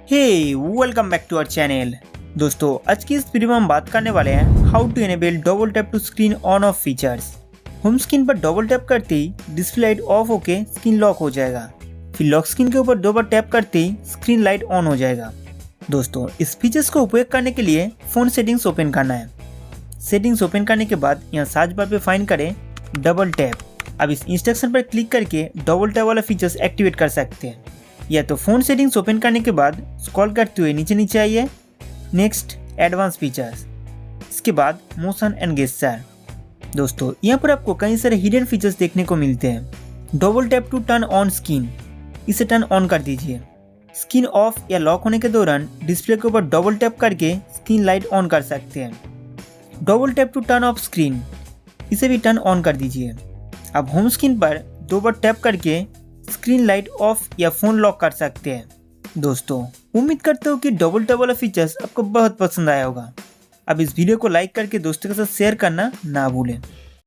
Welcome back to our channel. दोस्तों आज की इस वीडियो में हम बात करने वाले हैं how to enable double tap to screen on off features. Home screen पर डबल टैप करते ही डिस्प्ले लाइट ऑफ होके स्क्रीन लॉक हो जाएगा। फिर लॉक स्क्रीन के ऊपर दो बार टैप करते ही स्क्रीन लाइट ऑन हो जाएगा। दोस्तों इस फीचर्स को उपयोग करने के लिए फ़ोन सेटिंग्स ओपन करना है। सेटिंग्स ओपन करने के बाद यहाँ सर्च बार पे फाइंड करें डबल टैप। अब इस इंस्ट्रक्शन पर क्लिक करके डबल टैप वाला फीचर्स एक्टिवेट कर सकते हैं। या तो फ़ोन सेटिंग्स ओपन करने के बाद स्क्रॉल करते हुए नीचे आइए, नेक्स्ट एडवांस फीचर्स, इसके बाद मोशन एंड गेस्चर। दोस्तों यहाँ पर आपको कई सारे हिडन फीचर्स देखने को मिलते हैं। Double tap to turn on screen, इसे टर्न ऑन कर दीजिए। स्क्रीन ऑफ या लॉक होने के दौरान डिस्प्ले के ऊपर डबल टैप करके स्क्रीन लाइट ऑन कर सकते हैं। Double tap to turn off screen, इसे भी टर्न ऑन कर दीजिए। अब होम स्क्रीन पर दो बार टैप करके स्क्रीन लाइट ऑफ या फ़ोन लॉक कर सकते हैं। दोस्तों उम्मीद करते हो कि डबल टैप वाला फीचर्स आपको बहुत पसंद आया होगा। अब इस वीडियो को लाइक करके दोस्तों के साथ शेयर करना ना भूलें।